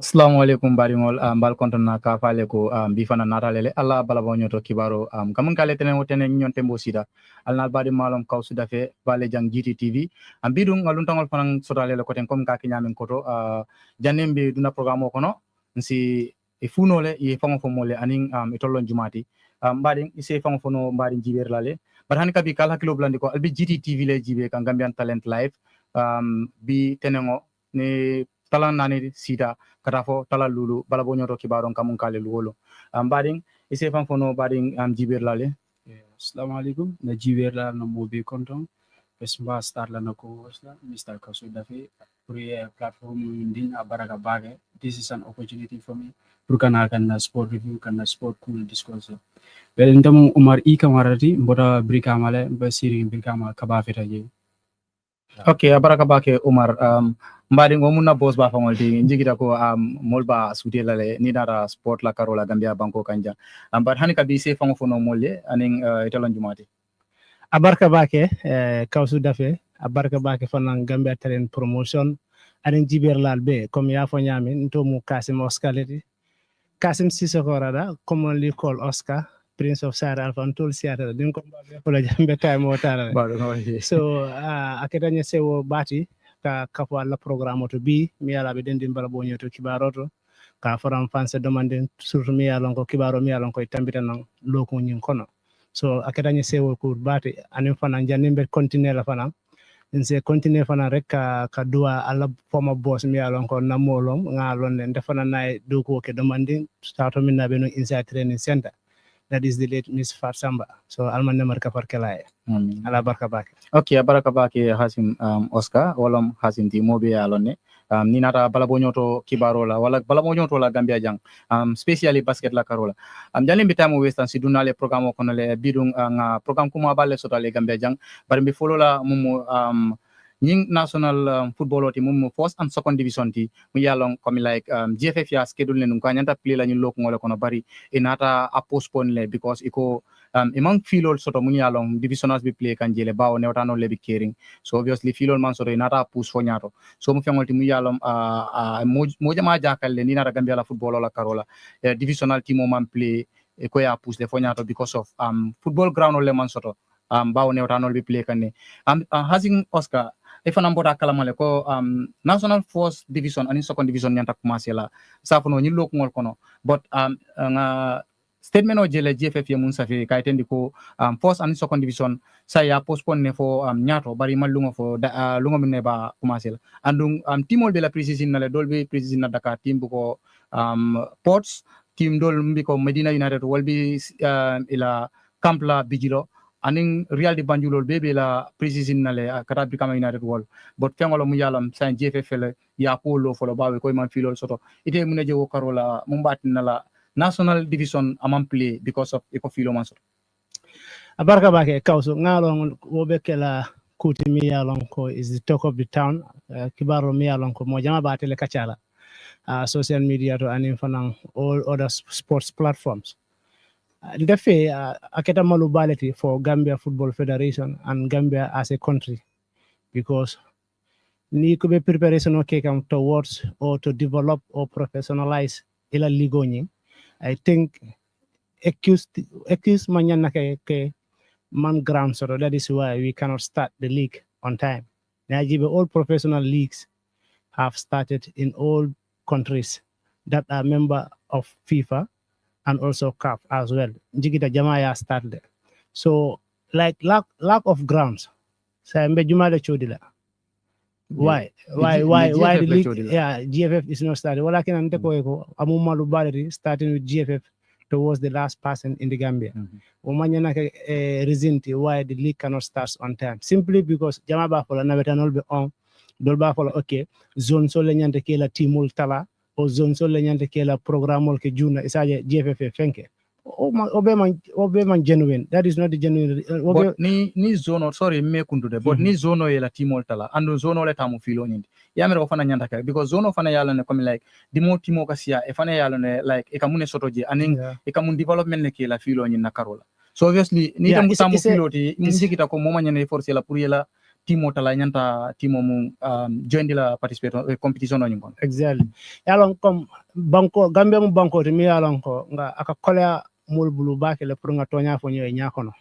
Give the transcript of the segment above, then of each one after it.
Assalamualaikum baringol bal konton na ka fale ko bi fana natalele alla bala bo nyoto kibaro kamun kale tenen wotene nyonte mbo sida alnal badi malom kaw suda fe bale jang Gttv bidung ngalun tangol fanan sotale ko ten kom ka kinyamen koto janembe duna programme kono nsi e funole e fango fo mole anin e tollon jumati mbadi ise fango fono mbadi jiber lale bar han kabi kala kilo blandi ko albi Gttv le jibe kan Gambian Talent Live bi tenengo ne talan nani sida katafo tala lulu bala bo nyoto kibaron kamun kale luwolo bading ise fan fono bading jibir lale. Assalamu alaikum na jiwer la na mobi konton pesba star la na ko wasla Mr. Kasu Dafi pour platform din abaraka bage. This is an opportunity for me pour kana na sport review kana sport cool discourse well ndam Umar I kamarati mbota brika male ba siri brika ma kaba feta je. Okay, abaraka bake Umar mbadi ngomuna boss ba fangol ti njigita ko molba suti lale ni dara sport la karola Gambia banko kanja but hani kabi se fango fono molle anin italon jumati abarka bake Kawsu Dafe abarka bake fanan Gambia Talent Promotion anin jiber lalbe comme ya fo nyami nto mu Kasim Oscar Kasim Sissoko rada commonly called Oscar Prince of Sara Alpha Ntol Seattle din ko ba la jambe time wotara so aketanya sewo bati ka kapo alla programme to bi mi ala be den dimbala bo nyoto kibaroto ka faram fanse demande surtout mi ala ko kibaro mi ala ko tambita nan loko nyin kono so aketanya sewo ko bati anim fana janimbe continuer la fana nse continuer fana rek ka dua alla former boss mi ala ko namolom ngalon ne defana nay do ko ke demande starto min na be no inside training center. That is the late Miss Farsamba. So alman ne marka farkelaye. Ala barka bake. Okay, baraka bake Hasim Oscar walam Hasim ti mobe alone ni nata bala bonyoto kibarola wala bala bonyoto la Gambia jang specially basket la karola jani bitamo western sidunale programme kono le bidung nga programme kuma balle sotale Gambia jang bar mi follow la mumu ning national football team mum first and second division ti mu yalon comme like GFF ya schedule nenum ko nyanta play la ñu lok ngole kono bari inata a postpone le because iko imang filol soto mu yalon divisionals be play kan jele bawo newtano le be caring so obviously filol man soto inata push fo nyato so mu fengol ti mu yalon mo jama jakal le ni nata Gambia la football la karola divisional team mo man play ko ya push le fo nyato because of football ground le man soto bawo newtano be play kan ne Hasim Oscar ifana mbota kalamale ko national first division and second division nyanta commencer la safono ni lok ngol kono but nga statement o jele GFF mun safi kaytendi ko first and second division sa ya postpone ne fo nyato bari malungo fo lungo minne ba commencer la andung timol be la preseason na le dolbe preseason na Dakar team bu ko ports team dol mbiko Medina United wolbi ila camp la bijilo aning Real di Banjulol bebe la preseason nale kata Brikama United wall but fengolo mu yalam sa GFF le ya polo folo bawe ko man filol soto ite mu ne jewo karola mu mbati nala national division amam play because of eko filo man soto abarka bake Kawsu ngalon wobe kala kuti mi yalon ko is the talk of the town kibaro mi yalon ko mo jama batele kachala social media to anim fanan all other sports platforms. Definitely, aketa malubality for Gambia Football Federation and Gambia as a country, because ni could be preparation okay come towards or to develop or professionalize ila ligoni. I think accused manyana ke man ground so that is why we cannot start the league on time. Najibe all professional leagues have started in all countries that are member of FIFA and also CAF as well. Jigita Jamaya started. So like lack of grounds. So Jumala Chodila. Why the league? Yeah, GFF is not started. Well, I can Amumalu Balari starting with GFF towards the last person in the Gambia. Reason why the league cannot start on time. Simply because Jamaba for Navetanol be on Dolba for okay, zone so lenyante kela timul tala. O zone so lenyante kela programme ke juna isaje GFF fenke obe man genuine. That is not the genuine but ni zone sorry me kundude but ni zone yela timol tala andu zone le tamu filo nyindi yamere ofana nyanda ka because zone ofana yala ne comme like dimo timo kasia e fana yala ne like e kamune sotoje aning e kamun development ne kela filo nyindi na karola so obviously ni tamu filo ti mjikita ko moma nyane force la pour yela timo tala nyanta timo mu join la participate competition on ngon. Exactly. Yalong comme banko Gambia mu banko te mi yalong ko nga aka kolea mul bulu bake le pour nga tonya fo nyoy nyakono.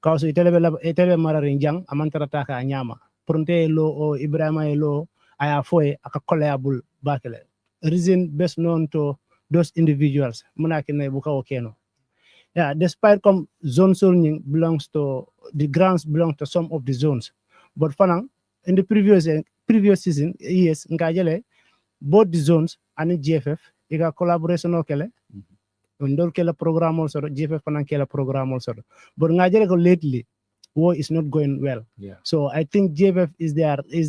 Kawso itele mararin jang amantara taka nyama. Pronte lo o Ibrahima lo aya foye aka kolea bul bake le. Reason best known to those individuals munakine buka okeno. Yeah, despite zone zoning belongs to the grounds belong to some of the zones, but fanang in the previous season years ngajele both the zones and the GFF ika collaboration okele ndol kela program also GFF fanang kela program also, but ngajele ko lately war is not going well. Yeah. So I think GFF is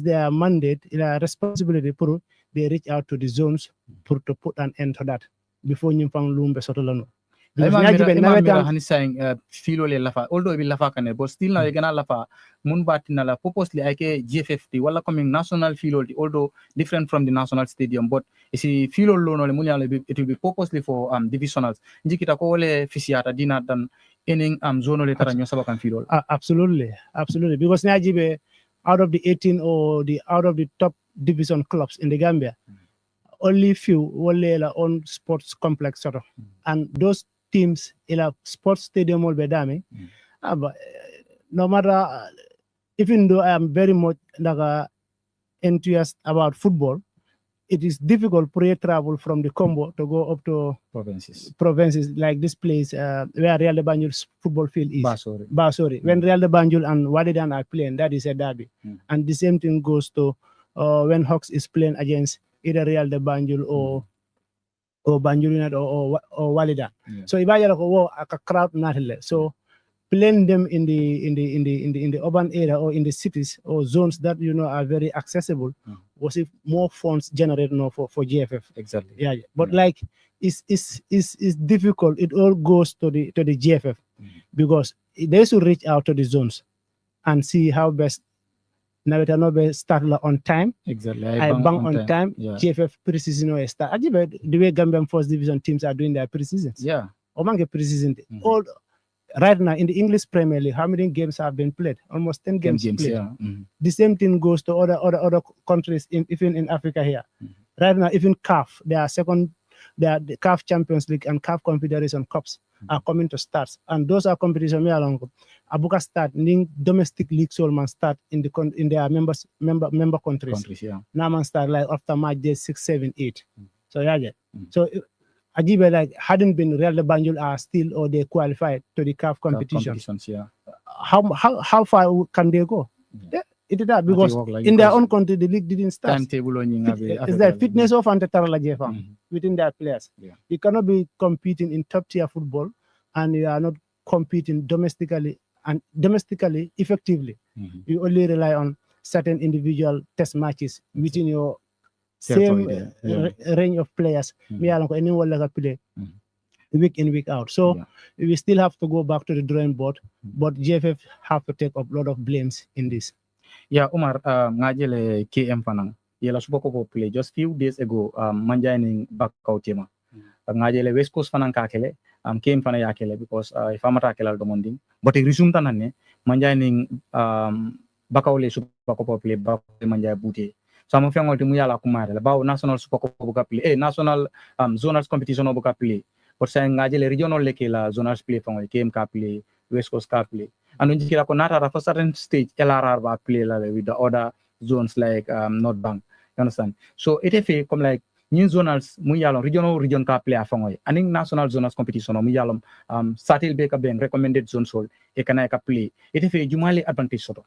their mandate, their responsibility for they reach out to the zones to put an end to that before nyimfang lumbe sotolano. Hani saying filo le lafa although be lafa kane but still na gana lafa mun batina la purposely ake GFFT wala coming national filo although different from the national stadium but isi filo lo no le munya it will be purposely for divisionals njikita ko wole fisiata dina dan ening zone le tara nyosa bakan filo. Absolutely because najibe out of the 18 or out of the top division clubs in the Gambia only few wole on sports complex sort of and those teams in a sports stadium will be dami. But no matter, even though I am very much enthusiastic about football, it is difficult to travel from the Combo to go up to provinces like this place where Real de Banjul's football field is. Basori. When Real de Banjul and Wadidan are playing, that is a derby. And the same thing goes to when Hawks is playing against either Real de Banjul or Banjul United or Walida. Yeah. So if I a crowd not so playing them in the urban area or in the cities or zones that are very accessible was if more funds generated for GFF. Exactly. Yeah. But like it's difficult. It all goes to the GFF because they should reach out to the zones and see how best Nawetanobe start on time. Exactly. I bang on time. Yeah. GFF preseason start. Ajibe the way Gambian First Division teams are doing their preseasons. Yeah. Omange preseason. All right now in the English Premier League, how many games have been played? Almost 10 games played. Yeah. The same thing goes to other countries, even in Africa here. Right now, even CAF, the CAF Champions League and CAF Confederation Cups are coming to start, and those are competitions me along. Abuka start ning domestic league so man start in their member countries. Yeah. Now man start like after match day 6, 7, 8. So yeah. So Ajibe like hadn't been Real de Banjul are still or they qualified to the CAF competitions. Yeah. How far can they go? Yeah. It is that because in their own country the league didn't start. Timetable is the fitness of Antatarala within their players. Yeah. You cannot be competing in top tier football and you are not competing domestically effectively. You only rely on certain individual test matches within your same range of players. Play week in, week out. So we still have to go back to the drawing board, but GFF have to take up a lot of blames in this. Yeah, Umar, ngajele KM fanang. Yela subako play just few days ago. Manjaining back out tema. Ngajele West Coast fanang kakele. KM fana yakele because if amata kelal domonding. But it resume tanane. Manjaining bakaule subako play back manjai bute. So I'm feeling ultimately yala kumare. About national subako buka play. National zonals competition buka play. But saying ngajele regional leke la zonals play fango KM ka play. West Coast ka play. And when you for a certain stage, LRR will play with the other zones like North Bank. You understand? So it is come like new zonals, region ka play afangoy. And in national zonals competition, muyalom satil beka ben recommended zones hold. Ekana ka play. It is jumali advantage soto.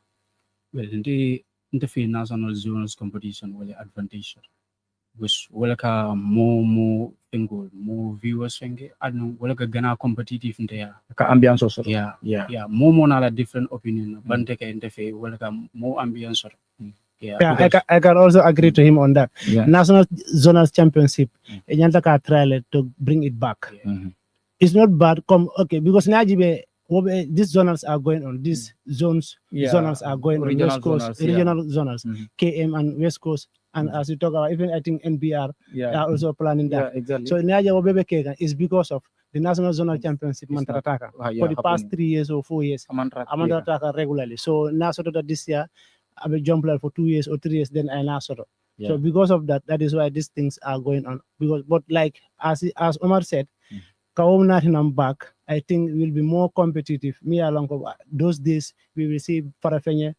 Well, in the national zonals competition, well advantage. Which will more single, more viewers fenge and will gana competitive in there. Ambience also. Yeah. More na different opinion. Banteke interface will more ambience. Yeah, I can also agree to him on that. Yeah. National Zonals Championship, Nyantaka trial to bring it back. It's not bad. Because Najibe, these zonals are going on. These zonals are going on. West Coast, regional zonals, KM and West Coast. And as we talk about, even I think NBR are also planning that. Yeah, exactly. So Naja Wobebe Kega is because of the National Zonal Championship Mantarataka for the past 3 years or 4 years. Mantarataka regularly. So now sort of this year, I've been jumping for 2 years or 3 years, then I now sort of. Yeah. So because of that, that is why these things are going on. But like as Omar said, Kawom Natinam back, I think will be more competitive. Me along those days we will see Farafenye,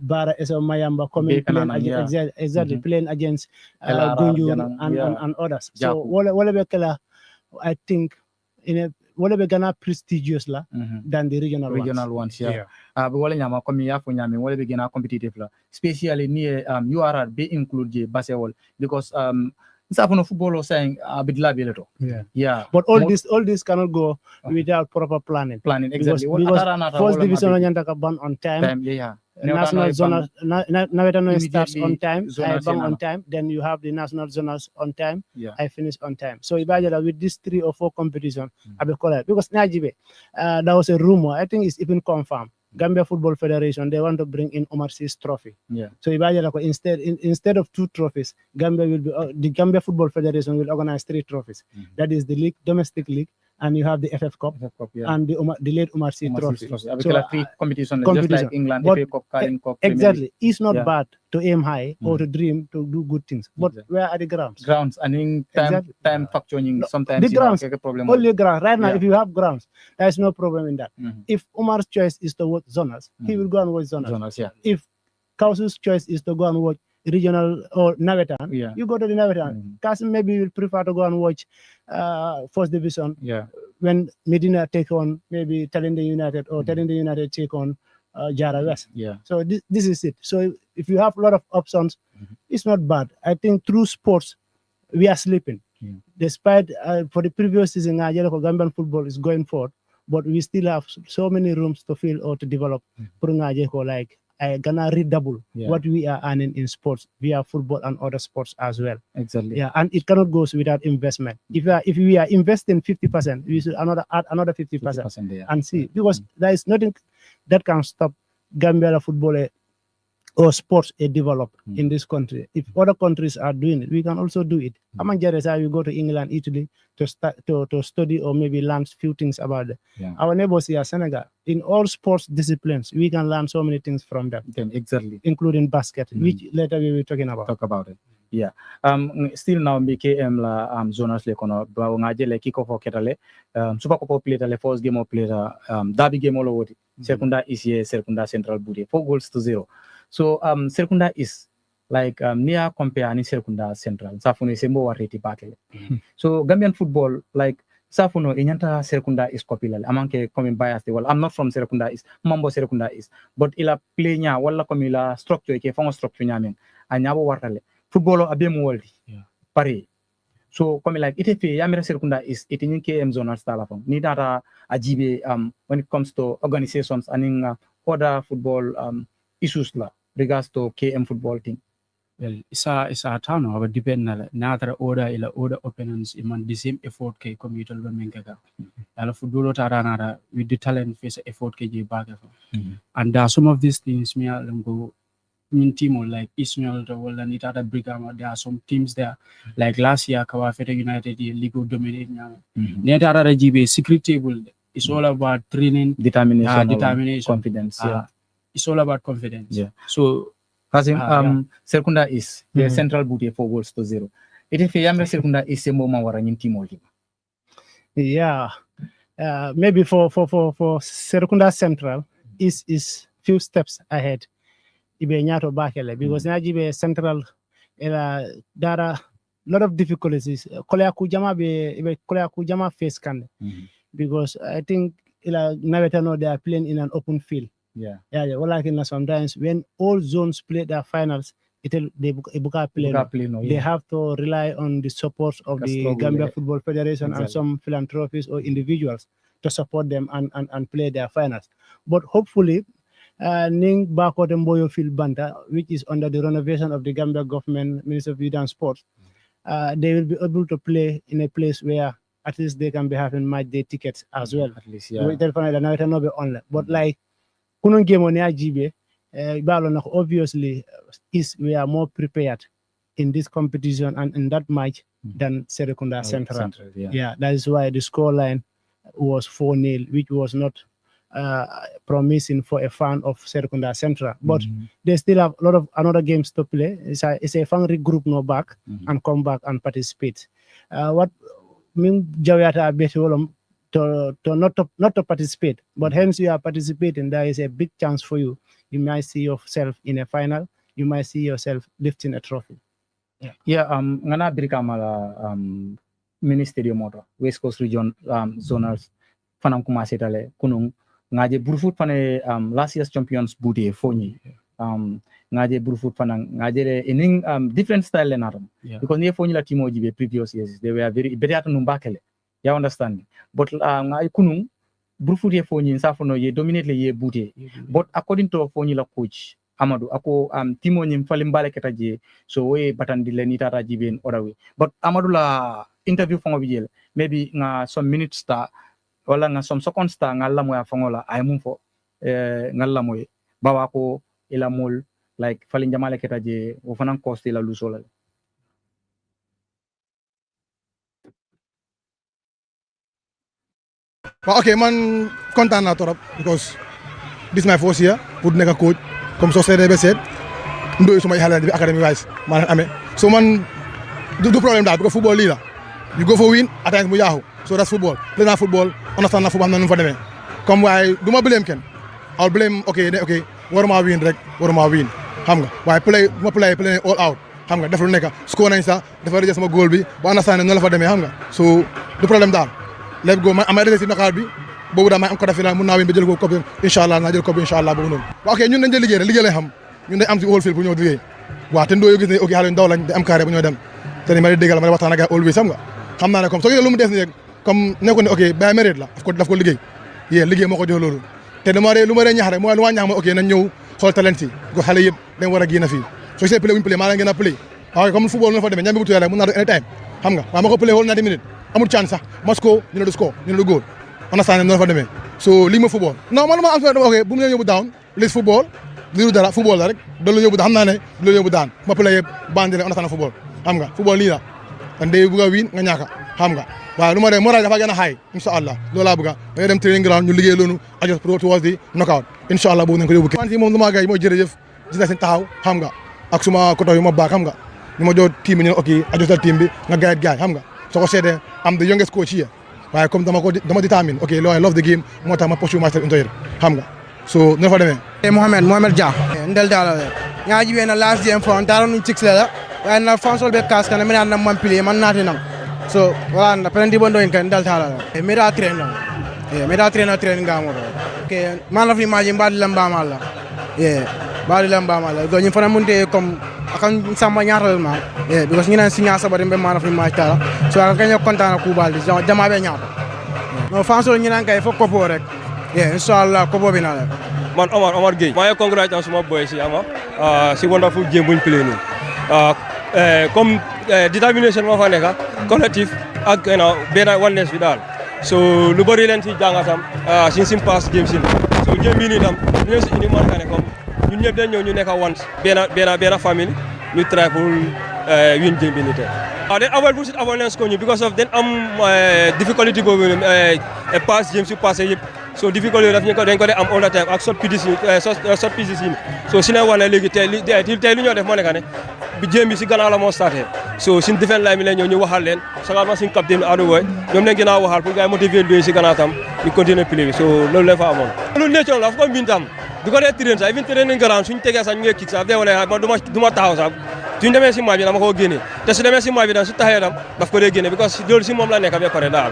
Bara Eso Mayamba coming playing exactly playing against Gunjur and others. So whatever I think in a whatever gonna prestigious than the regional ones. Yeah. But wala nyama komi ya funyami wala be gana competitive la. Especially near URR be include basketball because Safuno football was saying Yeah. But all this cannot go without proper planning. Exactly. Because first division Nyantaka ban on time. National zonal Navetano starts on time, I bang on time, then you have the national zonals on time, I finish on time. So Ibajala with these 3 or 4 competitions, I be called because Najibe, there was a rumor, I think it's even confirmed. Gambia Football Federation, they want to bring in Omar Sy's trophy. So instead of 2 trophies, the Gambia Football Federation will organize 3 trophies. That is the league, domestic league, and you have the FF Cup, and the late Omar Sy trophy. So 3 competitions, just like England, FA Cup, Carling Cup. Exactly. It's not bad to aim high or to dream to do good things. But where are the grounds? And in time factoring, sometimes the grounds, problem. Only grounds. Right now, if you have grounds, there's no problem in that. If Omar's choice is to watch zonals, he will go and watch zonals. If Kausu's choice is to go and watch regional or Navetan, you go to the Navetan. Kasim maybe will prefer to go and watch first division when Medina take on maybe Talende United or Talende United take on Jara West. So this is it. So if you have a lot of options, it's not bad. I think through sports, we are sleeping. Despite for the previous season, Gambian football is going forward, but we still have so many rooms to fill or to develop. Like I gonna redouble what we are earning in sports via football and other sports as well. Exactly. And it cannot go without investment. If we are investing 50%, we should add another 50% and see, because there is nothing that can stop Gambia football or sports develop in this country. If other countries are doing it, we can also do it. Amanjaresa, you go to England, Italy to study or maybe learn few things about it. Our neighbors here, Senegal, in all sports disciplines, we can learn so many things from them. Exactly. Including basket, which later we will talking about. Talk about it. Yeah. Still now BKM la zonas le kono ba ngaje le kiko fo ketale super ko play le first game of play derby game all over. Secunda is here, Secunda Central Budi 4-0. So Secunda is like near compare ani Secunda Central. Safuno sembo wareti bakele. So Gambian football like Safuno inyanta Secunda is copilal. Amanke coming bias well. I'm not from Secunda is mambo Secunda is. But ila play nya wala komila structure ke fongo structure nyamen. Anyabo wartale. Football abemu world. Pare. So come like it yamira Secunda is it in KM zonal style from. Ni data ajibe when it comes to organizations and in other football issues la regards to KM football thing. Well, it's a town of depend na order ila order opponents iman the same effort ke commutal mengaga. Ala football tarana with the talent face effort ke je back. And some of these things me go in team or like Ismail or Lanita Brigama, there are some teams there. Like last year, Kawafeta United, League dominating. Netara GB secret table. It's all about training, determination, confidence. It's all about confidence. So, Kazim, Secunda is the central booty 4-0. It is Yamra Secunda is a moment where in team. Maybe for Secunda Central is few steps ahead. Because Najibe Central there are a lot of difficulties. Kolea Kujama face can because I think Navetano they are playing in an open field. Sometimes when all zones play their finals, they have to rely on the support of the Gambia Football Federation and some philanthropists or individuals to support them and play their finals. But hopefully Ning Bako Mboyo Field Banta, which is under the renovation of the Gambia government, Minister of Youth and Sports, they will be able to play in a place where at least they can be having match day tickets as well. At least, but like Kunun game on GB, obviously we are more prepared in this competition and in that match than Serekunda Central. That is why the scoreline was 4-0, which was not promising for a fan of Serkunda Central. But they still have a lot of another games to play. It's a fan regroup no back and come back and participate. What mean Jawiata bet not to participate, but hence you are participating. There is a big chance for you. You might see yourself in a final. You might see yourself lifting a trophy. Yeah, ngana Brikamala Ministerium Motor, West Coast Region zonals fanam commencé tale kunung ngaje burfoot fane last year's champions booty foni ngaje burfoot fanang ngaje in different style lenaram because near foni la timo jibe previous years they were very better no bakele you understand but ngai kunung burfoot ye foni safono ye dominately ye booty but according to foni la coach Amadou ako timo nyim falim bale ketaje so we batandi leni tata jiben odawe but Amadou la interview fongo bijel maybe nga some minutes star wala nga some second star ngalla moya fongola ay mum fo ngalla moy bawa ko ila mol like falin jamale ketaje o fanan cost ila lusola okay man content na torop because this is my first year pour nek coach comme so CDB said ndoy suma halal bi academy wise man amé so man do problem da because football li la you go for win at times mu yahu so that's football play na football understand na football na nu fa demé comme way duma blame ken I'll blame okay waruma win rek waruma win xam nga way play all out xam nga def lu nek score nañ sa dafa rejé sama goal bi ba understand na la fa demé xam nga so du problème dal let's go ma amay ci nakar bi bobu da may am ko def final mun na win ba jël ko coupe inshallah na jël coupe inshallah bobu non okay ñun dañ jël liggéey lay xam ñun dañ am ci whole field bu ñoo liggéey wa té ndoyo gis né okay xalé ndaw lañ am carré bu ñoo dem té ni ma déggal ma waxtaan ak always xam nga xam naa ne comme soo gisee lu mu des nii rek comme nekkoon ne ok bay mérite la daf ko liggéey yee liggéey moo ko jox loolu te lu ma ree ñax rek mooy lu ma ñax ma ok nañ ñëw xool talent yi ko xale yëpp dañ war a génn fii soo gisee play wuñu play maa la ngeen a play waaw comme football noonu fa demee ñam bi bu tuyee rek mun naa do anytime xam nga waaye ma ko play whole 90 minutes amul chance sax ma score ñu ne du score ñu ne du goal understand noonu fa demee so lii ma football non man ma am ok bu mu leen yóbbu down lis football liru dara football la rek da la yóbbu xam naa ne da la yóbbu daan ma play yëpp bandi rek understand football xam nga football lii la ndey bëgg a win nga ñaaka xam nga waaw lu ma de moral dafa gën a high inshallah loolu laa bëgg a dañuy dem training ground ñu liggéey loonu adjust pro towards the knockout inshallah boobu nañ ko yóbbu man si moom lu ma gay mooy jërëjëf gis na seen taxaw xam nga ak suma koto yu ma baax xam nga ñu ma jox team bi ñu ne ok adjustal team bi nga guide gaay xam nga soo ko seetee am the youngest coach here waaye comme dama determine ok I love the game moo tax ma pursue myself into it xam nga so ne fa demee Mohamed Dia ndel dala ñaaji be na last game for taro nu six la waaye na fansol be kas kana mi na man pili man naati nam so wala na pendi bondo en kan dal tala mi da train ngamo ke man la fi maji mbadi lamba mala badi lamba mala go ñu fana munte comme akan sama ñaatal ma because ñu nan signa sabari be man la fi maji tala so akan ñu contane ku baldi jama be ñaata no fansol ñu nan kay fo ko bo rek inshallah ko bo bi na la man Omar Gueye maa ngi congratulate suma boy si ama si wonderful game buñ play nii comme determination moo fa nekk collectif ak benn oneness bi daal so lu bëri leen si jàngatam si pass game si so game bi nii tam ñu si indi marka ne comme ñun ñëpp dañ ñëw ñu nekk once benn famille ñu try pour win game bi nii tey then avoid bullshit avoidance ko ñu because of then am difficulty boobu pass game si passé yëpp so difficult daf ñu ko dañ ko dé am all the time ak short pieces so si ne wane léegi tey lu ñoo def moo nekk ne bi jéem bi si gannaaw la moo starté so suñ defense line bi la ñëw ñu waxal leen sangaat ma suñ capitaine Adou Boy ñoom leen gën a waxal pour gars yi motiver doy si gannaaw tam ñu continuer play bi so loolu leen fa amoon loolu nature la fu ko mbin tam du ko dee train sax even train ngaran suñ tegee sax ñu ngi kick sax dee wane du ma taxaw sax suñ demee si match bi dama ko génne te su demee si match bi tam su taxee tam daf ko dee génne because loolu si moom la nekk ba pare daal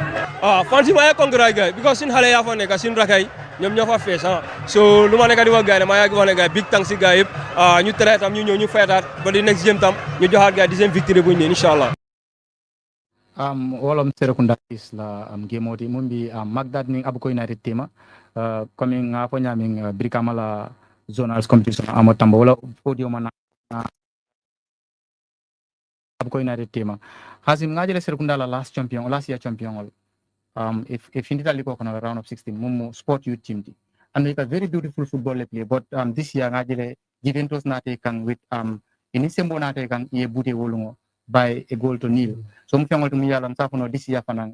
fan si maa ngi congrats gars because suñ xale yaa fa nekk suñ rakay ñoom ñoo fa fees so lu ma nekk di wax gars yi maa ngi wax ne gars big thanks si gars yëpp ñu tere tam ñu ñëw ñu faytaat ba di next game tam ñu joxaat gars deuxième victoire bu ñu ne inshallah wolom Serekunda is la game oti mumbi magdad ning abuko United tema coming nga po nyaming Brikama la zonals competition amo tamba wala podium na abuko United tema hasim nga jele Serekunda la last year champion if in Italy ko na round of 16 mumu sport youth team di and like a very beautiful football play but this year nga jele Juventus na take with inisembo na take ye bute wolungo by a goal to nil so mu fengol to mi yalan safuno this year fanan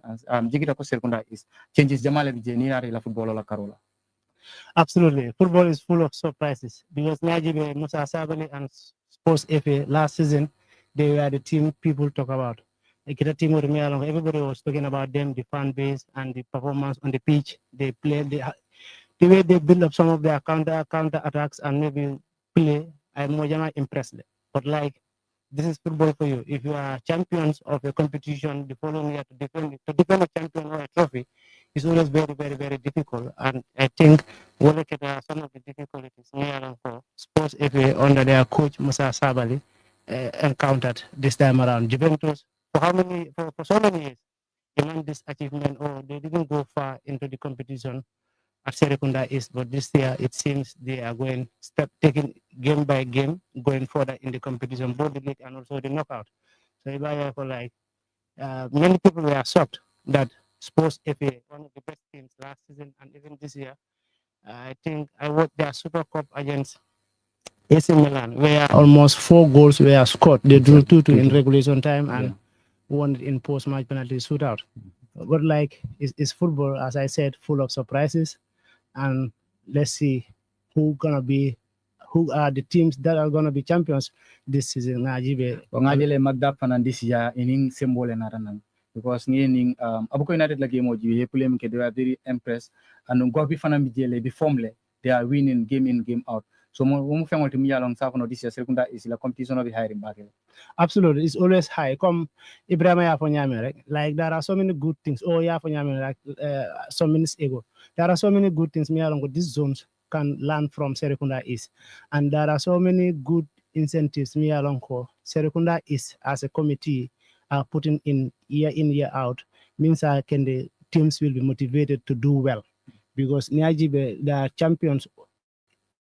jigita ko Serekunda is changes jamale bi je ni na la football la karola Absolutely. Football is full of surprises because Najibe, Musa Sabali, and Sports FA last season, they were the team people talk about. Everybody was talking about them, the fan base and the performance on the pitch. They play, the way they build up some of their counter attacks and maybe play. I'm more impressed. But like, this is football for you. If you are champions of a competition, the following year to defend a champion or a trophy is always very, very, very difficult. And I think we look at some of the difficulties for Sports FA under their coach Musa Sabali encountered this time around. Juventus, for so many years, they want this achievement or they didn't go far into the competition at Serekunda East, but this year it seems they are taking game by game, going further in the competition, both the league and also the knockout. So if I feel like many people were shocked that Sports FA, one of the best teams last season and even this year, I think I watched their Super Cup against AC Milan, where almost 4 goals were scored. They drew 2-2 in regulation time and won it in post-match penalty shootout. But like, it's football, as I said, full of surprises. And let's see who are the teams that are gonna be champions this season. Ngajele magda fanan this year ining symbol na ranan because ni abuko United la game oji yepulem ke they were very impressed and go bi fanan bi jele bi formle they are winning game in game out. So mo fengol tim yalong sa kono this year Serekunda is la competition of hiring back. Absolutely, it's always high. Come Ibrahima ya fonyame rek. Like there are so many good things. Oh yeah, fonyame like some minutes ago. There are so many good things me along with these zones can learn from Serekunda East. And there are so many good incentives me along with Serekunda East as a committee are putting in year out means the teams will be motivated to do well. Because Niajibe, they are champions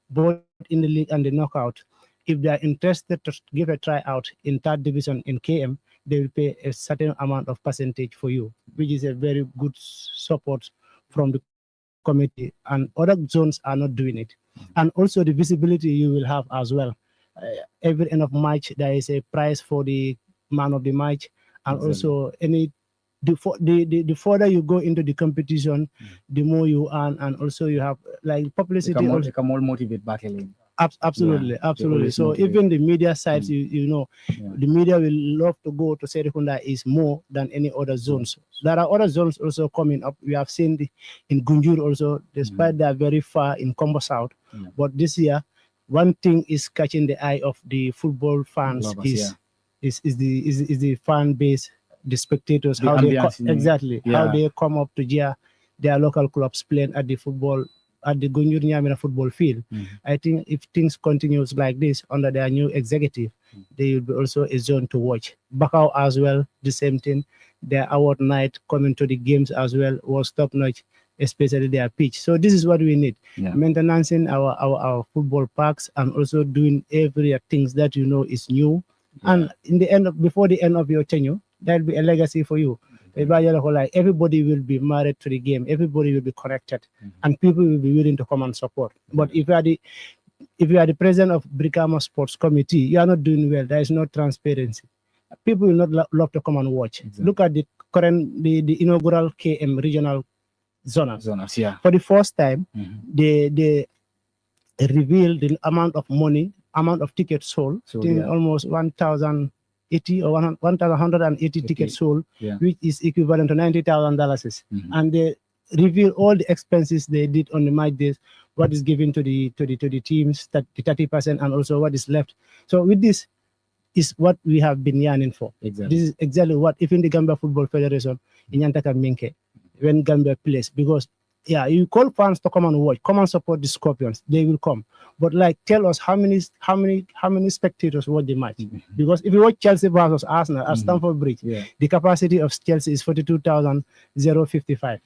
both in the league and the knockout. If they are interested to give a tryout in 3rd division in KM, they will pay a certain amount of percentage for you, which is a very good support from the committee. And other zones are not doing it. And also the visibility you will have as well. Every end of match, there is a prize for the man of the match, and also the further you go into the competition, the more you earn, and also you have like publicity. You can more motivate battling. Absolutely. So even the media sides, the media will love to go to Serekunda is more than any other zones. There are other zones also coming up. We have seen in Gunjur also, despite they are very far in Combo South. But this year, one thing is catching the eye of the football fans is the fan base, the spectators, how they come up to their local clubs playing at the football at the Gunjur Nyamira football field. I think if things continues like this under their new executive, they will be also a zone to watch. Bakau as well, the same thing. Their award night coming to the games as well was top notch, especially their pitch. So this is what we need: maintaining our football parks and also doing every things that is new. And in the before the end of your tenure, that will be a legacy for you. Everybody will be married to the game. Everybody will be connected, and people will be willing to come and support. But if you are the president of Brikama Sports Committee, you are not doing well. There is no transparency. People will not love to come and watch. Look at the the inaugural KM regional zonas. For the first time, they revealed the amount of tickets sold. Almost 1,080 or 1,180 tickets sold, which is equivalent to $90,000. And they reveal all the expenses they did on the match days, what is given to the teams, the 30%, and also what is left. So with this is what we have been yearning for. This is exactly what even the Gambia Football Federation in Yantaka Minke, when Gambia plays, because you call fans to come and watch, come and support the Scorpions. They will come, but like tell us how many spectators watch the match? Because if you watch Chelsea versus Arsenal at Stamford Bridge, the capacity of Chelsea is 42,055.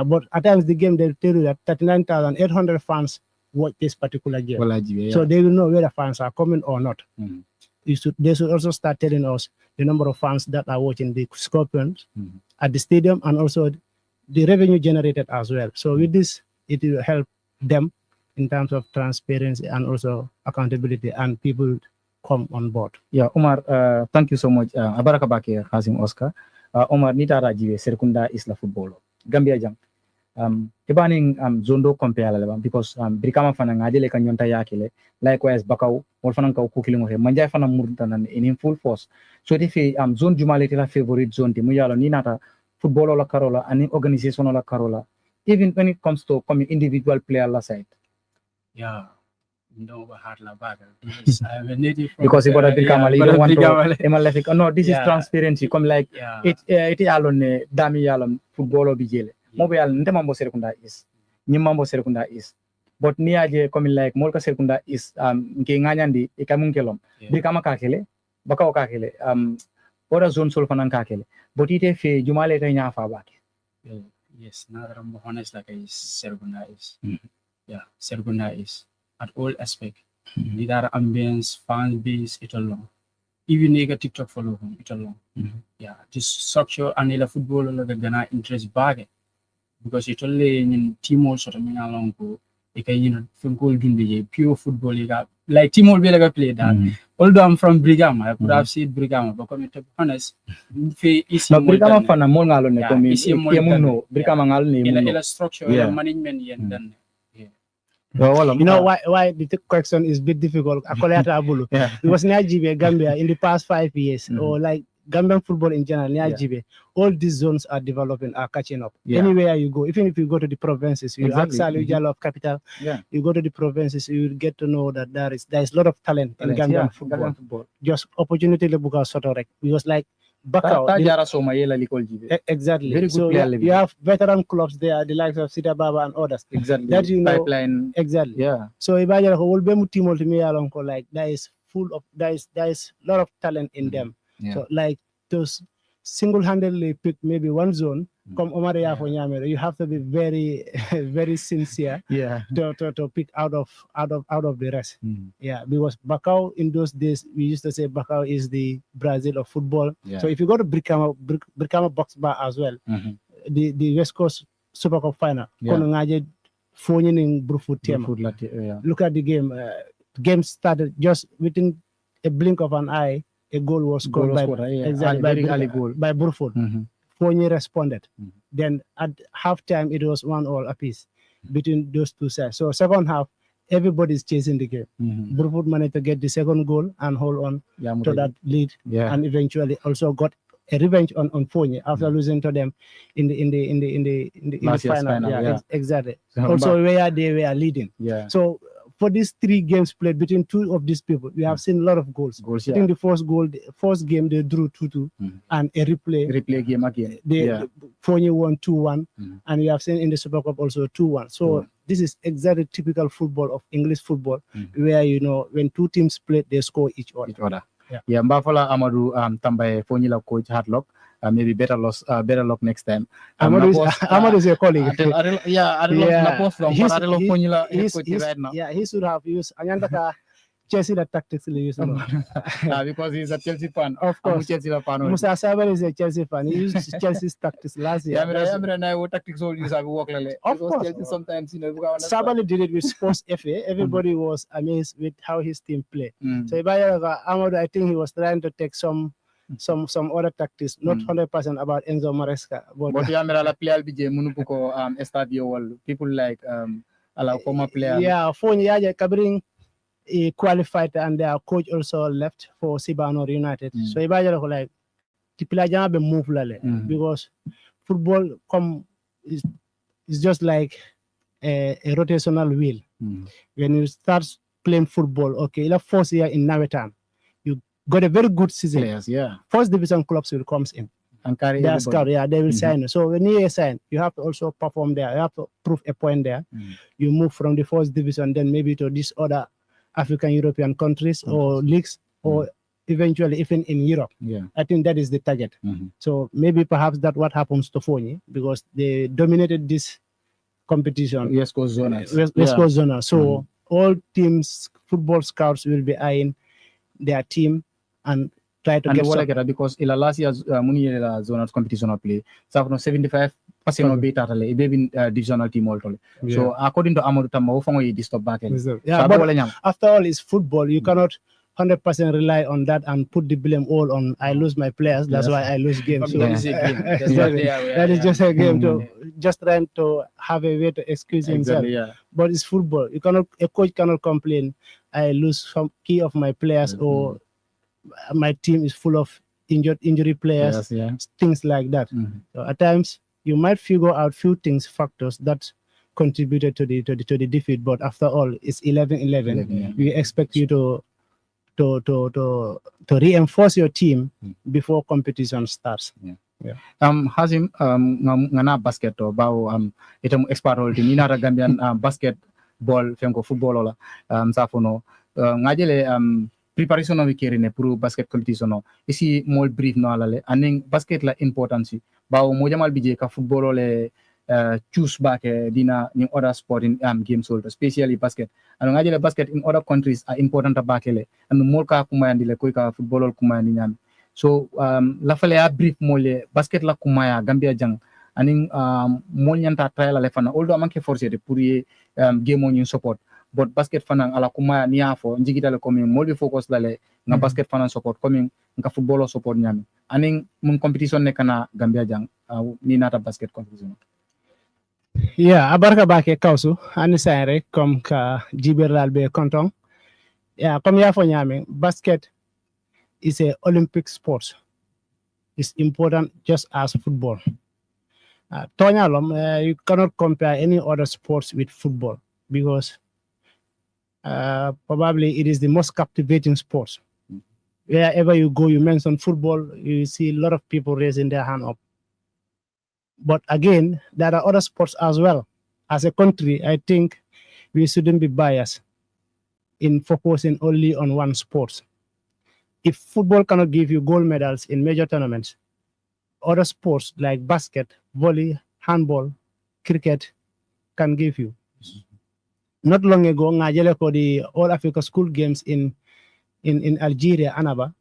But at times the game they tell you that 39,800 fans watch this particular game. So they will know where the fans are coming or not. They should also start telling us the number of fans that are watching the Scorpions at the stadium, and also the revenue generated as well. So with this, it will help them in terms of transparency and also accountability, and people come on board. Omar, thank you so much. Abaraka Bake Hasim Oscar. Omar, nita rajiwe Serekunda Isla football. Gambia jang. Kebaning zondo compare la because Brikama fana ngajele kan yonta yakile likewise Bakau wol fana ka kukili ngohe manja fana murtanan in full force so if zone jumalete la favorite zone ti muyalo ni nata football la karola and organization la karola even when it comes to individual player la side. Yeah. No, hard la baga. I'm a native from because about Brikama you don't want to no this is transparency come like it alone dami yalom football bijele mo be yal ndemambo serkunda is nyimambo serkunda is but ni aje comme like molka serkunda is nke nganyandi e kamunkelom Brikama kakele Bakau kakele ora zone sol fanan kakele but ite fe jumale tay nyafa bake. Yes, now that I'm honest, like is serkunda is serkunda is at all aspects. Either ambience, fan base, it alone. Even nigga TikTok follow him, it alone. Yeah, this structure and the football like gonna interest bag because it only in team also to mean along go. Football pure football like team will be like a play that. Although I'm from Brigama, I could have seen Brigama, but come to be honest, Brigama fana mo ngalo ne komi no Brigama ngalo ne mo structure management yen then. You know why the question is a bit difficult because Nigeria, Gambia in the past 5 years or like Gambian football in general, Nigeria, all these zones are developing, are catching up. Anywhere you go, even if you go to the provinces, you ask Jalo of capital, you go to the provinces, you will get to know that there is a lot of talent in Gambian football. Just opportunity to book out sort of because like Bakau, exactly. Very good so you have veteran clubs there, the likes of Sita Baba and others. Exactly. That you know, pipeline. Exactly. Yeah. So Ibadan will be like there is full of there is a lot of talent in them. So like those single-handedly pick maybe one zone. Come Omaria for Nyamere, you have to be very, very sincere. To pick out of the rest. Yeah, because Bakau in those days we used to say Bakau is the Brazil of football. So if you go to Brikama Box Bar as well, the West Coast Super Cup final, phone in Brufut Tema. Look at the game. Game started just within a blink of an eye. A goal was scored by Brufut. Fonye responded. Then at halftime, it was 1-1 apiece between those two sides. So second half, everybody's chasing the game. Brufut managed to get the second goal and hold on to that lead, and eventually also got a revenge on Fonye after losing to them in the final. Exactly. Also, where they were leading. So for these 3 games played between 2 of these people, we have seen a lot of goals. I think the first game they drew 2-2 and a replay game again. Fonye won 2-1 and we have seen in the Super Cup also 2-1. So this is exactly typical football of English football, where you know when 2 teams play, they score each other. Yeah, Mbafola Amadou Tambaye Fonye la coach Hardlock. Maybe better luck next time. Amadou is a colleague. He should have used Chelsea the tactics he used. Because he's a Chelsea fan. Of course. Musa Saber is a Chelsea fan. He used Chelsea's tactics last year. Tactics all use of course. Chelsea sometimes, Saber did it with Sports FA. Everybody was amazed with how his team played. So Amadou, I think he was trying to take some other tactics, not 100% about Enzo Maresca. But Yamera la player BJ Munupuko estadio wall. People like a former player. Yeah, Fonye Kabring he qualified and their coach also left for Sibano United. So Ibaja like Tipila be move because football is just like a rotational wheel. When you start playing football, okay, the first year in Navetan, you got a very good season. Players, First division clubs will come in. And carry their scout, they will sign. So when you sign, you have to also perform there. You have to prove a point there. You move from the first division, then maybe to these other African European countries or leagues, or eventually even in Europe. I think that is the target. So maybe perhaps that's what happens to Fonye because they dominated this competition. West Coast Zona. West Coast Zona. So all teams, football scouts will be eyeing their team and try to get because in the last year's zona competition play, so 75% of beta baby divisional team also. So according to Amadou Tamba, this stop back. But after all, it's football. You cannot 100% rely on that and put the blame all on I lose my players. That's why I lose games. So, That is a game. That's that, what they are. that is just a game to just trying to have a way to excuse himself. Exactly, yeah. But it's football. A coach cannot complain. I lose some key of my players or my team is full of injury players. Things like that. So at times you might figure out few factors that contributed to the defeat. But after all, it's 11-11. We expect you to reinforce your team before competition starts. Hazim ngana basket to bawo itam expert hol ni nata Gambian basketball fenko football la safono ngajele preparation of kerine pour basket competition no isi mol brief no alale aning basket la importance bawo mo jamal bije ka football le choose back dina in other sport in games also especially basket and ngajele basket in other countries are important bakele and mol ka kumayandi le koy ka football kumayandi nyami. So la fale a brief mole basket la kumaya Gambia jang aning mol nyanta trial la fana although amanke forcer de pour game on support but basket fana ala kumaya ni afo njigita le comme mol focus la le nga basket fana support comme nga football support nyami aning mun competition ne kana Gambia jang ni nata basket competition. Yeah, abarka bake kausu ani sayre comme ka jiberal be konton. Yeah, comme ya fo nyami basket is a Olympic sport. It's important just as football. You cannot compare any other sports with football because probably it is the most captivating sport. Wherever you go, you mention football, you see a lot of people raising their hand up. But again, there are other sports as well. As a country, I think we shouldn't be biased in focusing only on one sport. If football cannot give you gold medals in major tournaments, other sports like basket, volley, handball, cricket can give you. Not long ago, the All Africa School Games in Algeria, Annaba,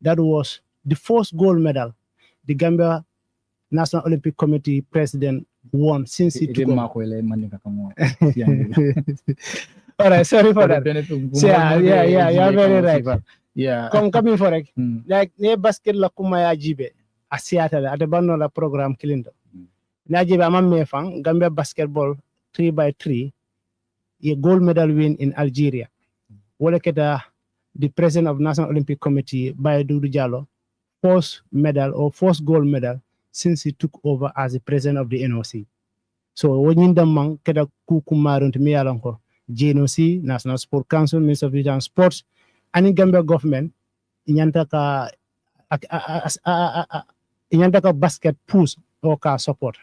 that was the first gold medal the Gambia National Olympic Committee president won since he took over. All right, sorry for that. Yeah, you're very right. Yeah. Coming for it. Like ne basket la kumaya jibe asiata la atabano la program kilindo. Na jibe amamme fang Gambia basketball 3x3 a gold medal win in Algeria. Wole keta the president of National Olympic Committee by Doudou Diallo first gold medal since he took over as the president of the NOC. So when man keta kukumarun to me alonko GNOC, National Sport Council, Minister of Youth and Sports, and in Gambia government, inyanta ka basket push or ka support.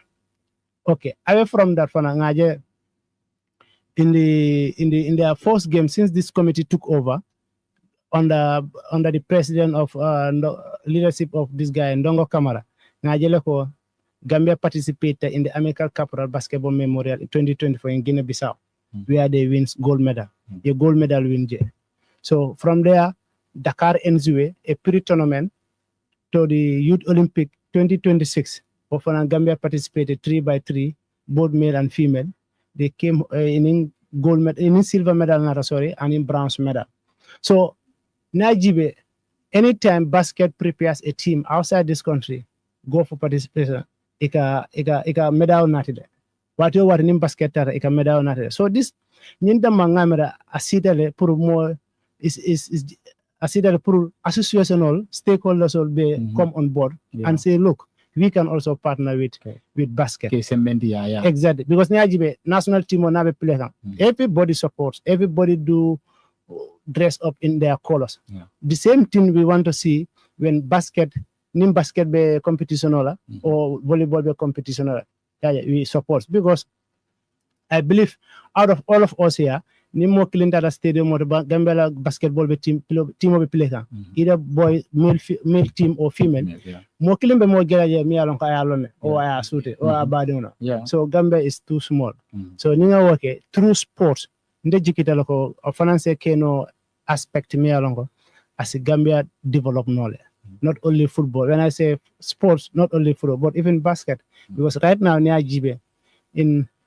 Okay, away from that, for ngaje in their first game since this committee took over under the president of leadership of this guy Ndongo Kamara, ngaje leko Gambia participated in the Amical Capital Basketball Memorial in 2024 in Guinea-Bissau, where they win gold medal. A gold medal win. So from there, Dakar NZUE, a pre-tournament to the Youth Olympic 2026. Often Gambia participated 3x3, both male and female. They came in gold medal, in silver medal, and in bronze medal. So Najibe, anytime basket prepares a team outside this country, go for participation. Ika medal natide. What you want in basket ika medal natide. So this nyinda mangamera asidale pour more is asidale pour associational stakeholders will be come on board and say, look, we can also partner with basket. Yeah. Exactly. Because Najibe national team will never play. Everybody supports, everybody do dress up in their colors. The same thing we want to see when basket be competition or volleyball be competition. We support because I believe out of all of us here, Nimo Kilindara Stadium or Gambia basketball team of play either boy male team or female. Mo Kilimbe mo gera mi alon ka alone or I suit or abadona. So Gambia is too small. So ninga work through sports. Ndejikita loko finance keno aspect mi alongo as a Gambia develop knowledge. Not only football. When I say sports, not only football, but even basket. Because right now, in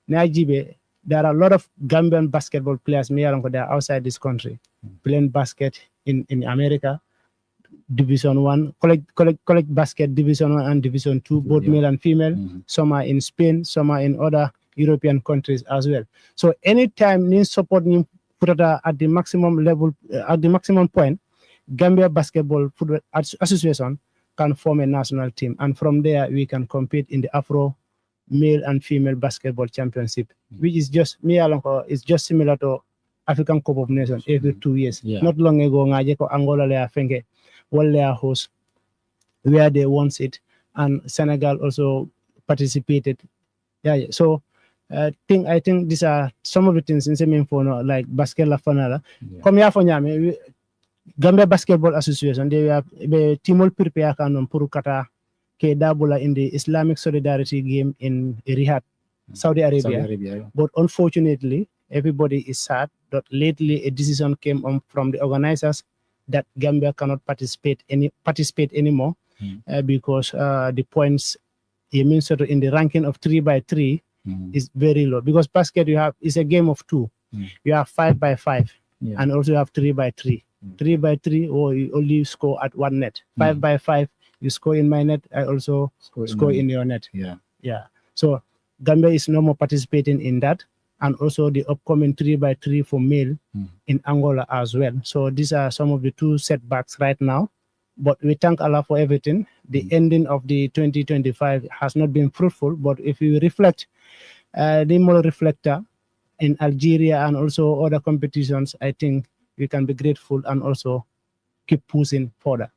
Nigeria, there are a lot of Gambian basketball players they are outside this country playing basket in America. Division 1, college basket Division 1 and Division 2, both male and female. Some are in Spain, some are in other European countries as well. So anytime you support you put it at the maximum level, at the maximum point, Gambia Basketball Football Association can form a national team, and from there we can compete in the Afro Male and Female Basketball Championship, which is just it's just similar to African Cup of Nations every 2 years. Not long ago, Angola le fenge wale host where they won it, and Senegal also participated. So I think these are some of the things in same info, like basketball fanala. Come here for nyame Gambia Basketball Association, they have timol prepare kanon pour kata ke dabula in the Islamic Solidarity game in Riyadh, Saudi Arabia. But unfortunately, everybody is sad that lately a decision came from the organizers that Gambia cannot participate anymore because the points in the ranking of 3x3 is very low, because basket is a game of 2. You have 5x5 and also you have 3x3. 3x3 or you only score at one net. 5x5 you score in my net, I also score in your net. So Gambia is no more participating in that, and also the upcoming 3x3 for male in Angola as well. So these are some of the 2 setbacks right now, but we thank Allah for everything. The ending of the 2025 has not been fruitful, but if you reflect, the more reflector in Algeria and also other competitions, I think we can be grateful and also keep pushing further.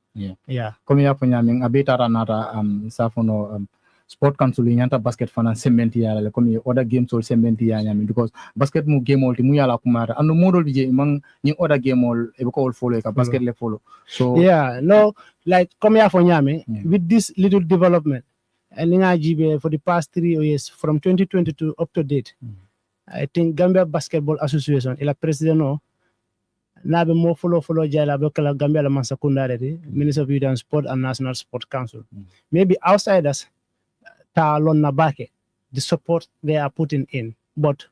Comme ya fanya min abetara nata safono sport council nyanta basket fana sementi ya le comme other games all sementi ya nyami, because basket mu game all ti mu yala kumara anu model bije mang ni other game all e ko all follow ka basket le follow. So like come ya fanya me with this little development and for the past 3 years from 2022 up to date, I think Gambia Basketball Association ila president nabe mo follow jala be kala Gambia la mansakunda redi Minister of Youth and Sport and National Sport Council. Maybe outsiders ta lon na bake the support they are putting in, but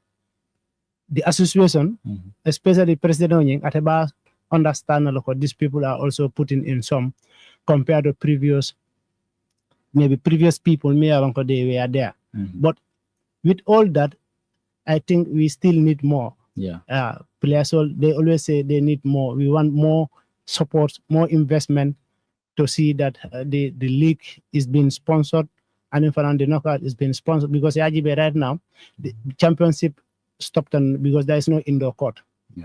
the association, especially President Ateba, understand that these people are also putting in some compared to previous people they were there. But with all that, I think we still need more. Players, they always say they need more. We want more support, more investment to see that the league is being sponsored, and in front the knockout is being sponsored, because AGB right now the championship stopped because there is no indoor court.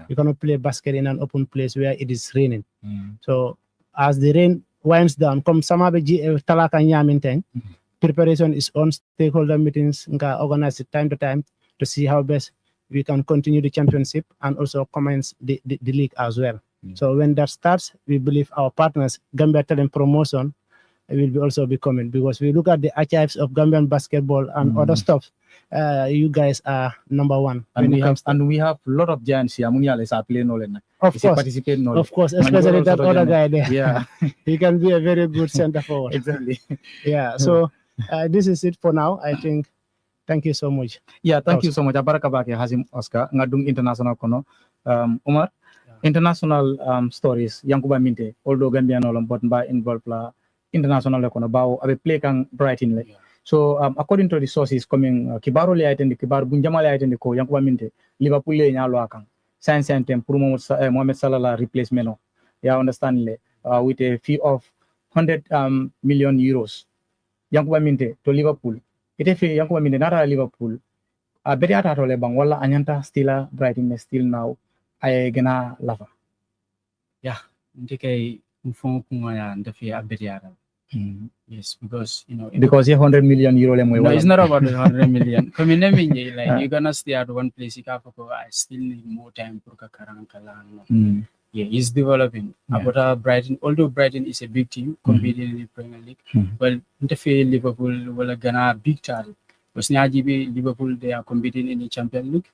You cannot play basket in an open place where it is raining. So as the rain winds down, come samabe talaka nyaminteng, preparation is on. Stakeholder meetings organized time to time to see how best we can continue the championship and also commence the league as well. So when that starts, we believe our partners, Gambia Talent Promotion, will also be coming, because we look at the archives of Gambian basketball and other stuff. You guys are number 1. And we have a lot of giants here. Of course, especially that other guy there. He can be a very good center forward. Exactly. So this is it for now, I think. Thank you so much. Thank you so much. Abaraka bake Hazim Oscar ngadung international kono. Umar, international stories yang kuba minte, although Gambian olom but ba involved la international kono bawo abe play kang Brighton le. So according to the sources coming kibaro le attend kibar bunjama le attend ko yang kuba minte Liverpool le nyalo akang. Science tem pour Mohamed Salah replacement no. Understand le with a fee of 100 million euros. Yang kuba minte to Liverpool. Ite fi yang kuba minte nara Liverpool. Beri ata tole bang wala anyanta still Brighton still now ay gena lava. Ndike mfon kunga ndafi aberiara. Yes, because because 100 million euro le no, it's not about 100 million. Like you're gonna stay at one place, I still need more time for Karan. He's developing. About Brighton, although Brighton is a big team competing in the Premier League, well, Liverpool will gonna big target. Because Liverpool, they are competing in the Champions League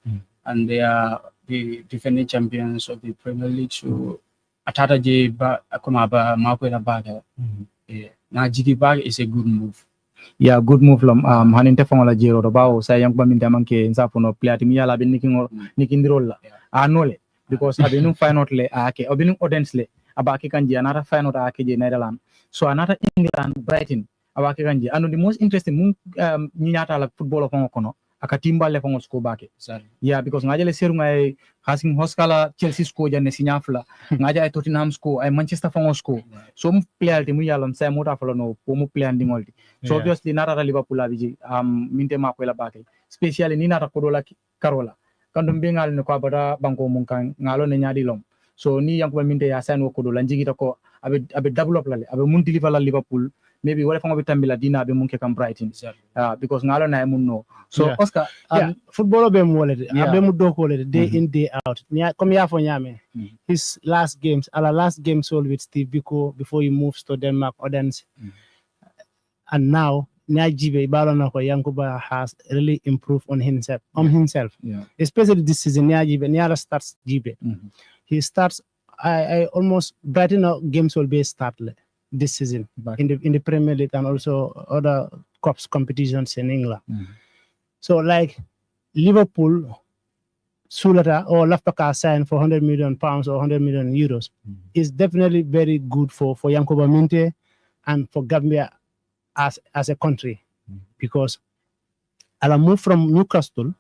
and they are the defending champions of the Premier League. So Atata J Komaba Marco Baga. Now GD bag is a good move. Good move lam haninte fongola jero do bawo sa yang baminta manke nsapono player mi yala be nikin role la anole because abinu final le ake abinu audience le abaki kanji another final ta keje Netherlands. So another England Brighton abaki kanji. And the most interesting nyata la football of kono aka timbale fongo sko bake. Yeah, because ngajale seru ngai hasim hoskala Chelsea sko janne sinyafla. Ngaja ay Tottenham sko ay Manchester fongo sko. So mu player te mu yalon say mota folo no po mu player ndingolti. So obviously nara Liverpool abiji minte ma ko la bake. Especially ni nara kodola Karola. Kandum bengal ne ko abada banko mun kan ngalo ne nyaadi lom. So ni yanko minte ya sign wo kodola njigita ko abe develop la abe mun deliver la Liverpool. Maybe what if I'm tambila dina be munke kam Brighton. Because ngalo na mun no. So Oscar football be mo le abe mu do ko le day in day out. Come here for nyame. His last games, last game sold with Steve Biko before he moves to Denmark Odense. And now Nyajibe Ibalonako Yankuba has really improved on himself. Especially this season, Nyajibe Nyara starts Jibe. He starts I almost Brighton games will be started this season in the Premier League and also other cups competitions in England. So like Liverpool Sulata or Lafaka signed for £100 million or €100 million is definitely very good for Yankuba Minte and for Gambia as a country, because I'll move from Newcastle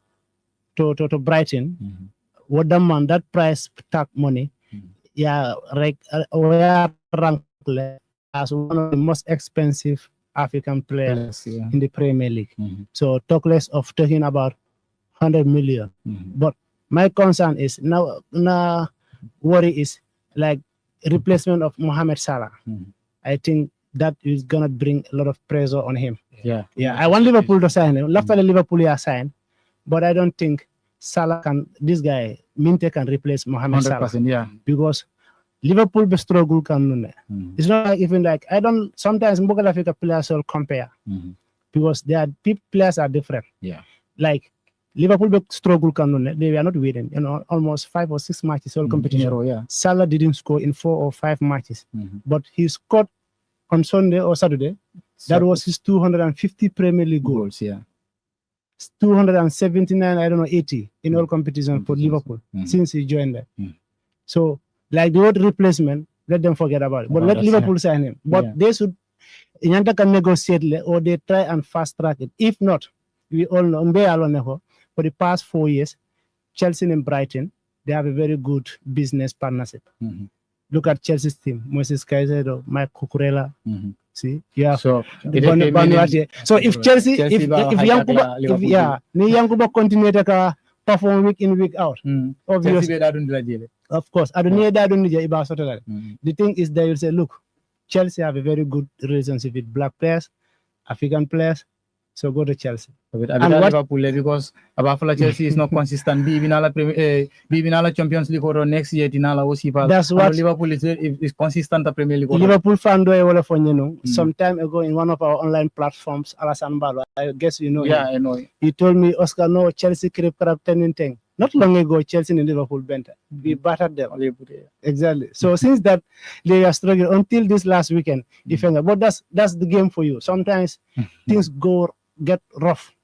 to Brighton. What the man that price tag money, we are ranked as one of the most expensive African players in the Premier League. So talk less of talking about 100 million. But my concern is now worry is like replacement of Mohamed Salah. I think that is gonna bring a lot of pressure on him. I want Liverpool to sign him. After Liverpool are signed, but I don't think Salah Minte can replace Mohamed Salah. Because Liverpool be struggle it's not like even like sometimes Mbogala Africa players will compare because players are different. Like Liverpool be struggle they were not winning, almost 5 or 6 matches all competition. Salah didn't score in 4 or 5 matches, but he scored on Sunday or Saturday. That was his 250 Premier League goals. 279, 80 in all competition for Liverpool since he joined there. So like the word replacement, let them forget about it. But let Liverpool sign him. But they should can negotiate or they try and fast track it. If not, we all know for the past 4 years, Chelsea and Brighton, they have a very good business partnership. Look at Chelsea's team: Moses Caicedo, Mike Cucurella. See, so if Chelsea, if Yankuba continue to perform week in week out, obviously, of course, the thing is they will say, look, Chelsea have a very good relationship with black players, African players, so go to Chelsea. Liverpool because Chelsea is not consistent. Be in Champions League or next year that's what Liverpool is consistent at Premier League. Liverpool fan do some time ago in one of our online platforms, Alassane Balo, I guess you know him. I know. He told me, Oscar, no, Chelsea keep corrupting thing. Not long ago, Chelsea and Liverpool bent. We battered them. Exactly. So since that, they are struggling until this last weekend. But that's the game for you. Sometimes things get rough.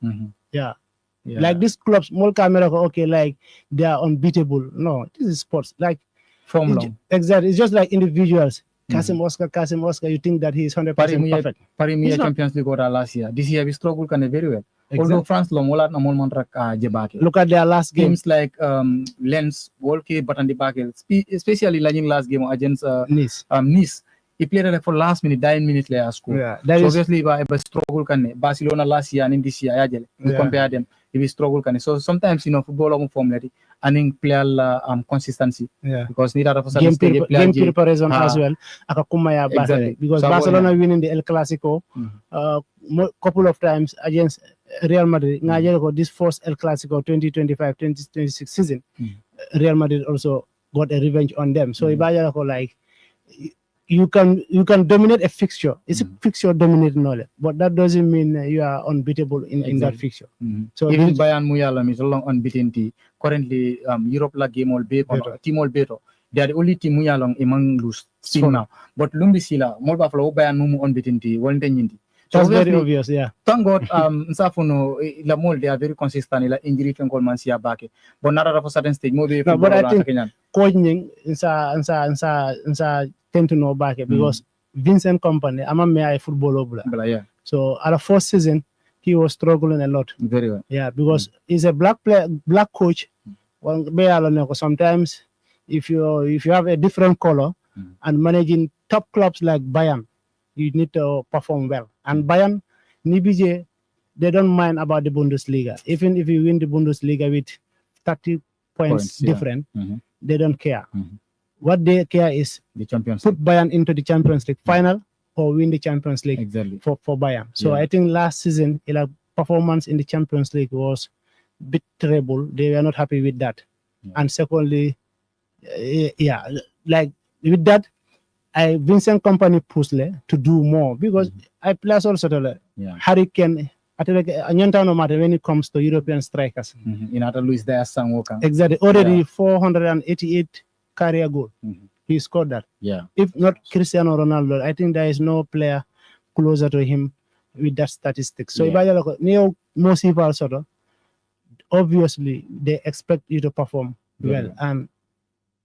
Like this club, small camera, okay, like they are unbeatable. No, this is sports. Like formula. Exactly. It's just like individuals. Kasim Oscar, you think that he is 100% perfect. Paris Champions League last year. This year we struggled very well. Exactly. Although France look at their last games like Lens, Wolke, Batandi Bakel, especially last game against Nice. He played it for last minute, 9 minutes later score. So obviously, if I struggle, Barcelona last year and this year, we compare them. If we struggle, so sometimes football on formula and in player consistency. Because need of game preparation as well. Exactly. Because Barcelona winning the El Clasico couple of times against Real Madrid. This first El Clasico 2025-2026 season, Real Madrid also got a revenge on them. So like you can dominate a fixture. It's a fixture dominating knowledge, but that doesn't mean you are unbeatable in that fixture. So even Bayern Muyalam is a long unbeaten team. Currently, Europe la game all team all better. They are the only team Muyalong among lose still now. But Lumbisila, more Buffalo Bayern Mumu unbeaten team, That's very obviously, obvious, yeah. Thank God, Nsafuno, la mole, they are very consistent, la injury from Coleman siya back. But not at a certain stage, maybe No, but I think coaching tend to know back because Vincent Company, I'm a mere football over. Yeah. So at the first season, he was struggling a lot. Very well. Yeah, because he's a black coach. Sometimes if you have a different color and managing top clubs like Bayern, you need to perform well. And Bayern, Nibije, they don't mind about the Bundesliga. Even if you win the Bundesliga with 30 points different, they don't care. What they care is the Champions put Bayern into the Champions League final or win the Champions League for Bayern. So I think last season, performance in the Champions League was a bit terrible. They were not happy with that. And secondly, like with that, Vincent Company pushed to do more because I plus also Harry Kane. No matter when it comes to European strikers. Luis Diaz Sanwoka. Exactly. Already 488 career goal. He scored that. Yeah. If not Cristiano Ronaldo, I think there is no player closer to him with that statistics. So if I look at most people also, obviously they expect you to perform well, and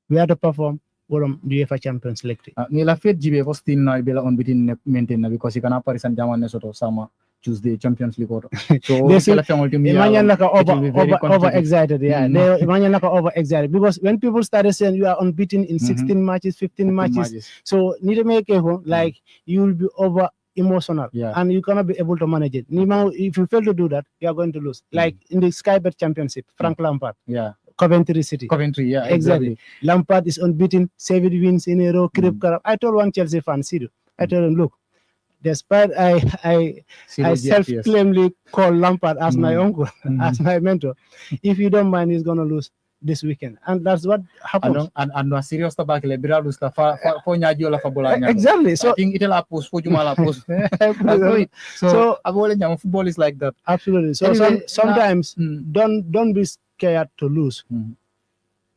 we have to perform for the UEFA Champions League. Nila fit jibe for still na ibela on between maintain because you can Paris Saint-Germain nesoto sama Tuesday Champions League auto. So imagine like over excited, imagine like over excited because when people started saying you are unbeaten in 16 matches, 15 matches, so need to make it like you will be over emotional and you cannot be able to manage it. If you fail to do that, you are going to lose. Like in the Sky Bet Championship, Frank Lampard. Coventry City. Coventry, exactly. Lampard is unbeaten, 7 wins in a row. I told one Chelsea fan, Sidu, I told him, look, despite I self-claimedly call Lampard as my uncle, as my mentor, if you don't mind, he's going to lose this weekend. And that's what happened. And serious tabak lebira lose la fa nyaji la fa bola. Exactly. So I think it'll post for Juma la post. So football is like that. Absolutely. So anyway, sometimes don't be scared to lose.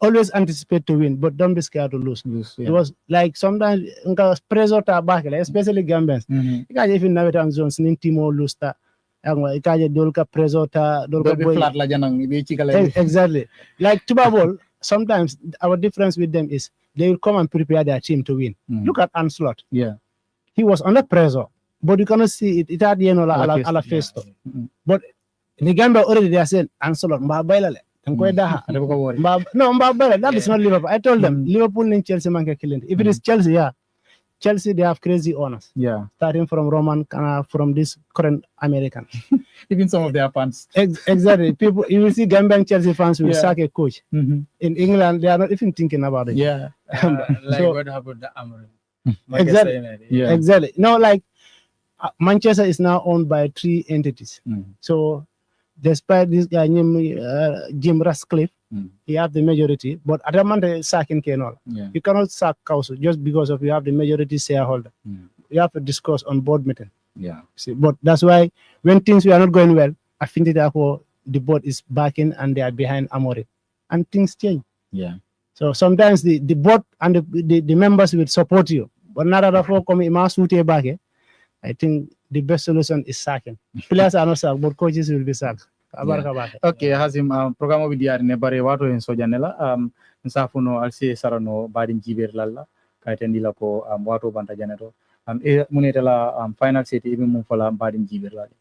Always anticipate to win, but don't be scared to lose. It was like sometimes pressure ta back, especially Gambians. Because if you never done zones, Timo lose ta. Exactly. Like Tubabol, sometimes our difference with them is they will come and prepare their team to win. Look at Anslot. Yeah. He was under pressure, but you cannot see it. It had ala face. But in the Gambia already they are saying Anslot, that is not Liverpool. I told them Liverpool and Chelsea man killing. If it is Chelsea, Chelsea, they have crazy owners. Yeah. Starting from Roman, from this current American. Even some of their fans. Exactly. People, you will see Gambian Chelsea fans will sack a coach. In England, they are not even thinking about it. Yeah. Like what happened to Amorim. Exactly. Exactly. No, like Manchester is now owned by 3 entities. So despite this guy named Jim Ratcliffe, he have the majority, but at the moment sacking cannot. You cannot sack council just because of you have the majority shareholder. You have to discuss on board meeting. See, but that's why when things were not going well, I think that the board is backing and they are behind Amorim, and things change. So sometimes the board and the members will support you, but not at all come back. I think the best solution is sacking. Players are not sacked, but coaches will be sacked. Okay, Hazim, programa bi diari ne bare wato en sojanela nsafuno alsi sarano badin jiber lalla kaytendi la ko wato banta janeto e munetela final set even mum fala badin jiber lalla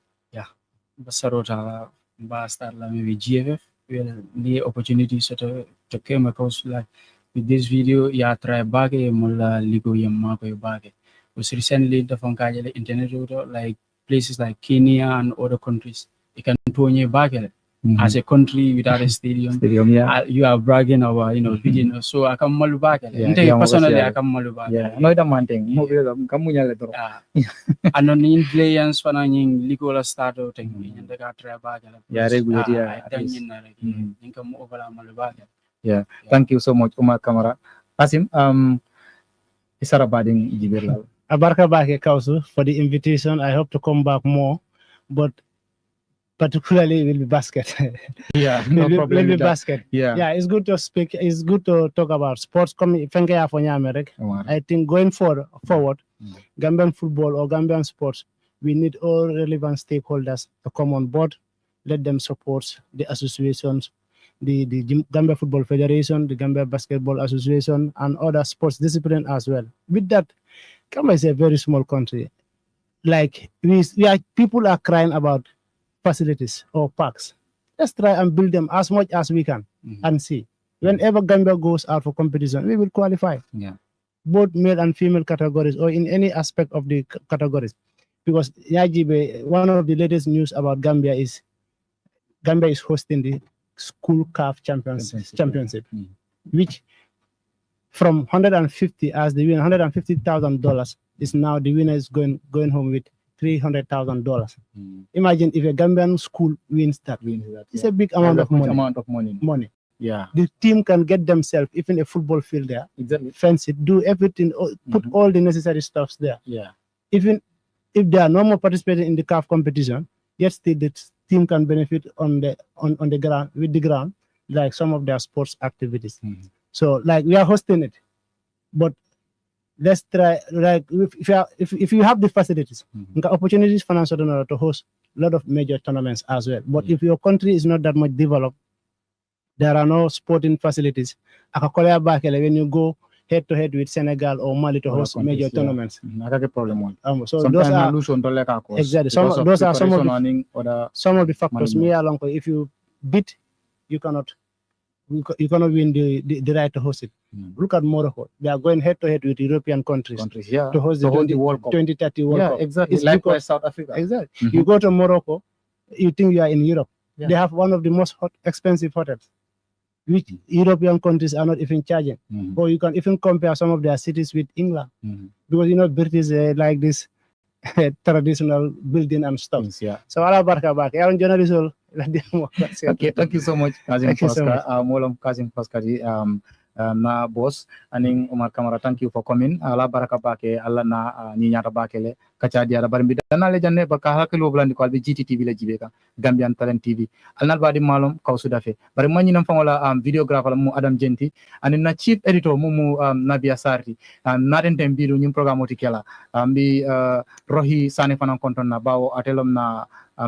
basarota ba start la maybe GFF well the opportunity to came across like with this video try back mulla ligo yamma ko back was recently the funkajele internet like places like Kenya and other countries. You can turn your back as a country without a stadium. You are bragging about, video. So I come malu back. Personally, I come malu back. No, the man thing. Kamu nyale toro. And on the players for anything legal start out thing. And they got try back. Regular. Yeah. Thank you so much, Umar Kamara. Asim, isara bading Jiberlal. Abarka Bake Kausu for the invitation. I hope to come back more, but particularly will be basket. No problem. Will be basket. Yeah, it's good to speak. It's good to talk about sports. I think going forward, Gambian football or Gambian sports We need all relevant stakeholders to come on board. Let them support the associations, the Gambia Football Federation, the Gambia Basketball Association, and other sports discipline as well. With that, Gambia is a very small country. Like people are crying about facilities or parks. Let's try and build them as much as we can and see. Whenever Gambia goes out for competition, we will qualify. Yeah. Both male and female categories or in any aspect of the categories. Because one of the latest news about Gambia is hosting the school CAF championship, which from 150 as the winner, $150,000 is now the winner is going home with $300,000. Imagine if a Gambian school wins that. It's a big amount of money. Yeah. The team can get themselves even a football field there. Exactly. Fence it, do everything, put all the necessary stuffs there. Yeah. Even if they are no more participating in the CAF competition, yet still the team can benefit on the ground with the ground, like some of their sports activities. So like we are hosting it, but let's try, like if you have the facilities, opportunities financial to host a lot of major tournaments as well. But if your country is not that much developed, there are no sporting facilities. When you go head to head with Senegal or Mali to host major tournaments, so those are exactly those are some of the factors. If you beat, you cannot win the right to host it. Look at Morocco; they are going head to head with European countries to host the 2030 World Cup. Exactly. It's likewise South Africa. Exactly. You go to Morocco, you think you are in Europe. They have one of the most expensive hotels, which European countries are not even charging. Or you can even compare some of their cities with England, because British like this traditional building and stuff. So ala barka bak yaron journalist okay, thank you so much Kazim Pascal. Molam Kazim Pascal na boss aning Umar Kamara, thank you for coming. Ala baraka bake alla na ni nyata bakele kacha dia bar mbi dana le janne baka hakelo blandi ko albi Gttv la jibeka Gambian Talent TV alnal badi malum kawsu dafe bari manyi nam fangola videographer mu Adam Jenti anin na chief editor mu Nabia Sarti na den tem bidu nyum programme otikela mbi rohi sane fanan konton na bawo atelom na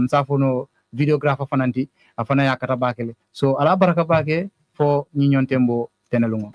safono videographer fananti afana yakata bakele so ala baraka bake fo nyi nyontembo tenelungo.